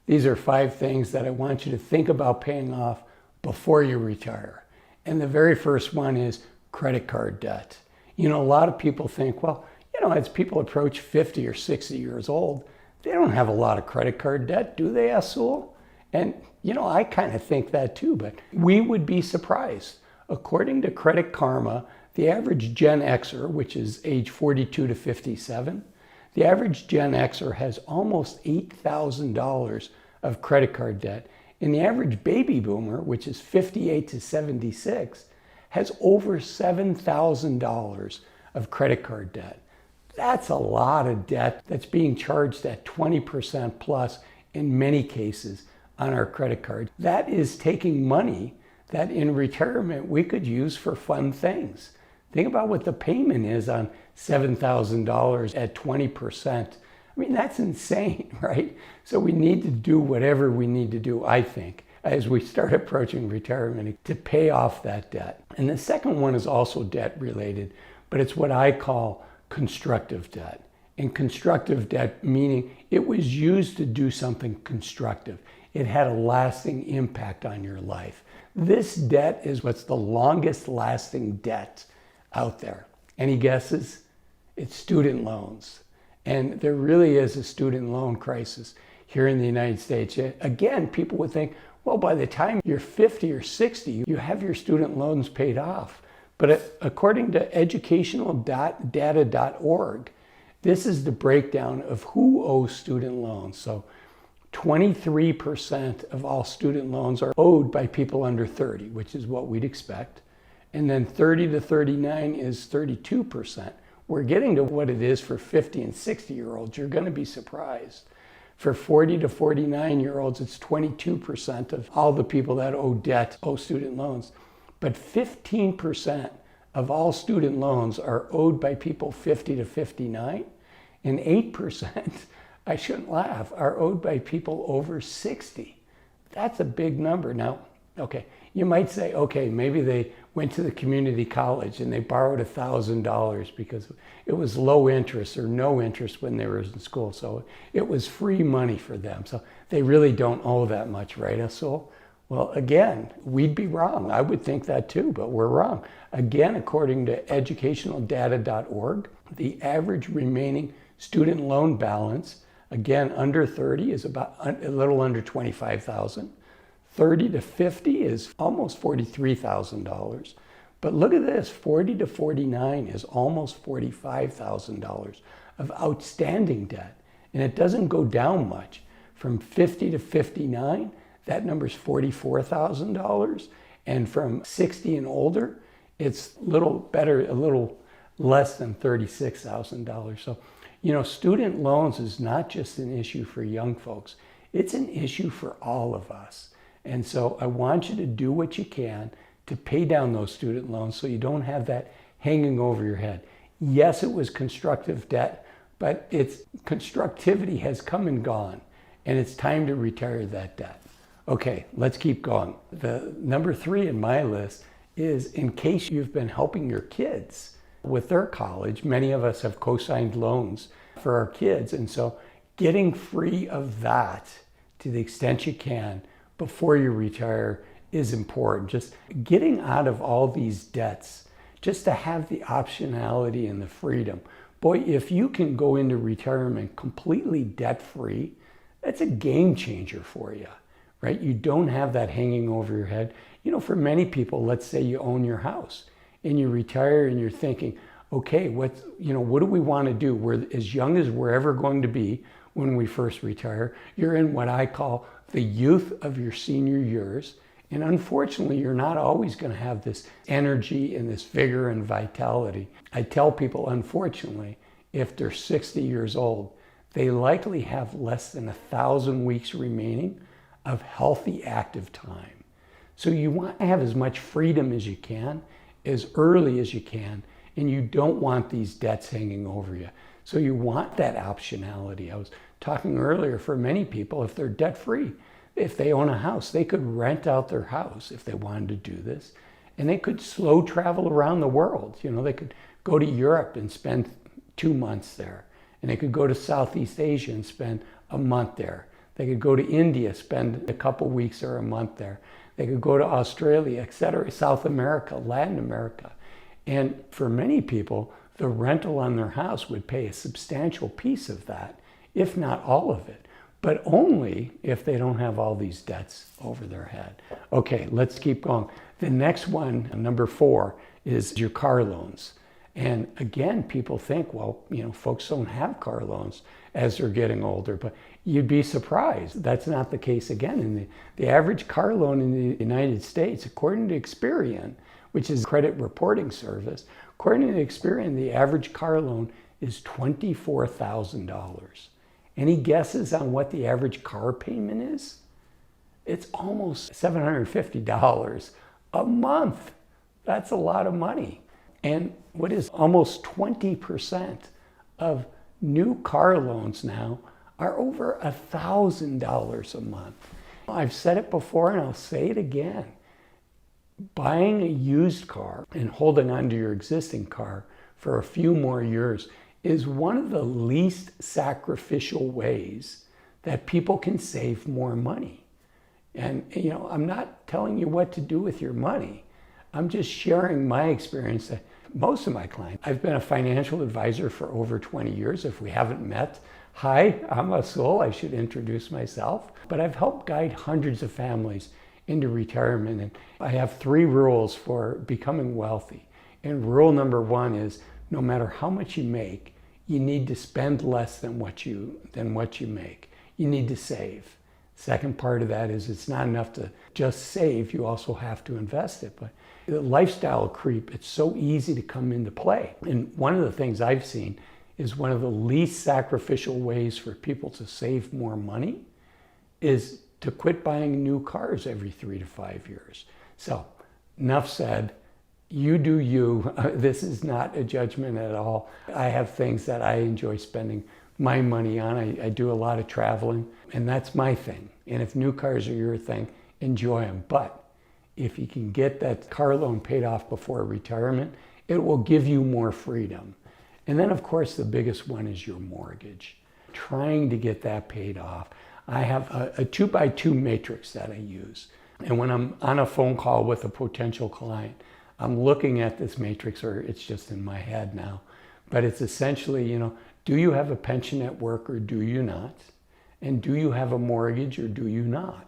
These are 5 things that I want you to think about paying off before you retire. And the very first one is credit card debt. A lot of people think, well, as people approach 50 or 60 years old, they don't have a lot of credit card debt, do they, Azul? And, I kind of think that too, but we would be surprised. According to Credit Karma, the average Gen Xer, which is age 42 to 57, the average Gen Xer has almost $8,000 of credit card debt. And the average baby boomer, which is 58 to 76, has over $7,000 of credit card debt. That's a lot of debt that's being charged at 20% plus in many cases on our credit card. That is taking money that in retirement we could use for fun things. Think about what the payment is on $7,000 at 20%. That's insane, right? So we need to do whatever we need to do, I think, as we start approaching retirement to pay off that debt. And the second one is also debt related, but it's what I call constructive debt. And constructive debt meaning it was used to do something constructive. It had a lasting impact on your life. This debt is what's the longest lasting debt out there. Any guesses? It's student loans. And there really is a student loan crisis here in the United States. Again, people would think, well, by the time you're 50 or 60, you have your student loans paid off. But according to educationaldata.org, this is the breakdown of who owes student loans. So 23% of all student loans are owed by people under 30, which is what we'd expect. And then 30 to 39 is 32%. We're getting to what it is for 50 and 60-year-olds. You're going to be surprised. For 40 to 49-year-olds, it's 22% of all the people that owe debt owe student loans. But 15% of all student loans are owed by people 50 to 59, and 8%, I shouldn't laugh, are owed by people over 60. That's a big number. Now, okay, you might say, okay, maybe they went to the community college and they borrowed $1,000 because it was low interest or no interest when they were in school. So it was free money for them. So they really don't owe that much, right, Azul? Well, again, we'd be wrong. I would think that too, but we're wrong. Again, according to educationaldata.org, the average remaining student loan balance, again, under 30 is about a little under $25,000. 30 to 50 is almost $43,000. But look at this, 40 to 49 is almost $45,000 of outstanding debt. And it doesn't go down much. From 50 to 59, that number's $44,000. And from 60 and older, it's a little less than $36,000. So, student loans is not just an issue for young folks. It's an issue for all of us. And so I want you to do what you can to pay down those student loans so you don't have that hanging over your head. Yes, it was constructive debt, but its constructivity has come and gone, and it's time to retire that debt. Okay, let's keep going. The number 3 in my list is in case you've been helping your kids with their college. Many of us have cosigned loans for our kids, and so getting free of that to the extent you can before you retire is important. Just getting out of all these debts, just to have the optionality and the freedom. Boy, if you can go into retirement completely debt-free, that's a game changer for you, right? You don't have that hanging over your head. For many people, let's say you own your house and you retire and you're thinking, okay, what do we want to do? We're as young as we're ever going to be when we first retire. You're in what I call the youth of your senior years. And unfortunately, you're not always going to have this energy and this vigor and vitality. I tell people, unfortunately, if they're 60 years old, they likely have less than 1,000 weeks remaining of healthy active time. So you want to have as much freedom as you can, as early as you can, and you don't want these debts hanging over you. So you want that optionality. I was talking earlier, for many people, if they're debt-free, if they own a house, they could rent out their house if they wanted to do this, and they could slow travel around the world. They could go to Europe and spend 2 months there, and they could go to Southeast Asia and spend a month there. They could go to India, spend a couple weeks or a month there. They could go to Australia, etc., South America, Latin America. And for many people, the rental on their house would pay a substantial piece of that, if not all of it, but only if they don't have all these debts over their head. Okay, let's keep going. The next one, number 4, is your car loans. And again, people think, well, folks don't have car loans as they're getting older, but you'd be surprised. That's not the case again. And the average car loan in the United States, according to Experian, which is a credit reporting service, according to Experian, the average car loan is $24,000. Any guesses on what the average car payment is? It's almost $750 a month. That's a lot of money. And what is almost 20% of new car loans now are over $1,000 a month. I've said it before and I'll say it again. Buying a used car and holding on to your existing car for a few more years is one of the least sacrificial ways that people can save more money. And I'm not telling you what to do with your money. I'm just sharing my experience that most of my clients, I've been a financial advisor for over 20 years. If we haven't met, hi, I'm Azul. I should introduce myself. But I've helped guide hundreds of families into retirement. And I have 3 rules for becoming wealthy. And rule number 1 is no matter how much you make, you need to spend less than what you make. You need to save. Second part of that is it's not enough to just save, you also have to invest it. But the lifestyle creep, it's so easy to come into play. And one of the things I've seen is one of the least sacrificial ways for people to save more money is to quit buying new cars every 3 to 5 years. So enough said. You do you. This is not a judgment at all. I have things that I enjoy spending my money on. I do a lot of traveling, and that's my thing. And if new cars are your thing, enjoy them. But if you can get that car loan paid off before retirement, it will give you more freedom. And then, of course, the biggest one is your mortgage. Trying to get that paid off. I have a 2x2 matrix that I use. And when I'm on a phone call with a potential client, I'm looking at this matrix, or it's just in my head now, but it's essentially, do you have a pension at work or do you not? And do you have a mortgage or do you not?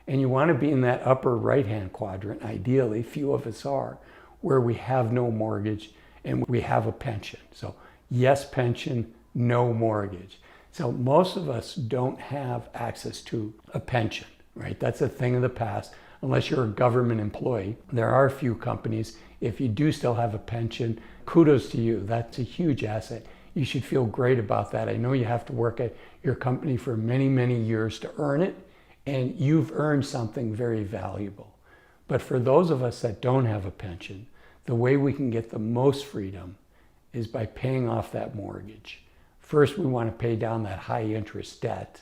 And you want to be in that upper right-hand quadrant, ideally, few of us are, where we have no mortgage and we have a pension. So yes, pension, no mortgage. So most of us don't have access to a pension, right? That's a thing of the past. Unless you're a government employee. There are a few companies. If you do still have a pension, kudos to you. That's a huge asset. You should feel great about that. I know you have to work at your company for many, many years to earn it, and you've earned something very valuable. But for those of us that don't have a pension, the way we can get the most freedom is by paying off that mortgage. First, we want to pay down that high interest debt.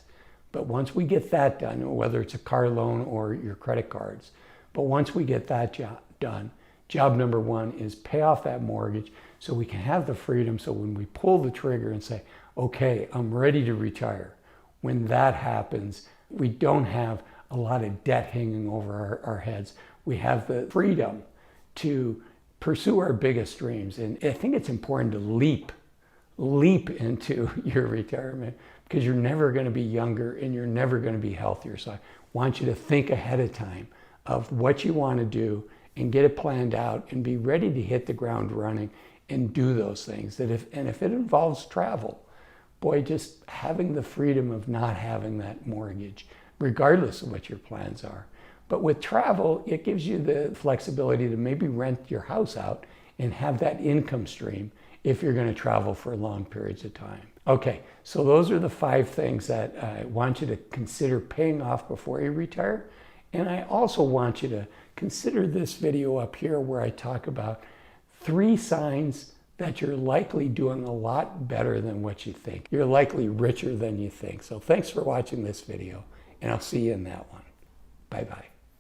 But once we get that done, whether it's a car loan or your credit cards, but once we get that job done, job number 1 is pay off that mortgage so we can have the freedom. So when we pull the trigger and say, okay, I'm ready to retire, when that happens, we don't have a lot of debt hanging over our heads. We have the freedom to pursue our biggest dreams. And I think it's important to leap into your retirement, because you're never going to be younger and you're never going to be healthier. So I want you to think ahead of time of what you want to do and get it planned out and be ready to hit the ground running and do those things. If it involves travel, boy, just having the freedom of not having that mortgage, regardless of what your plans are. But with travel, it gives you the flexibility to maybe rent your house out and have that income stream if you're going to travel for long periods of time. Okay, so those are the 5 things that I want you to consider paying off before you retire. And I also want you to consider this video up here where I talk about 3 signs that you're likely doing a lot better than what you think. You're likely richer than you think. So thanks for watching this video, and I'll see you in that one. Bye-bye.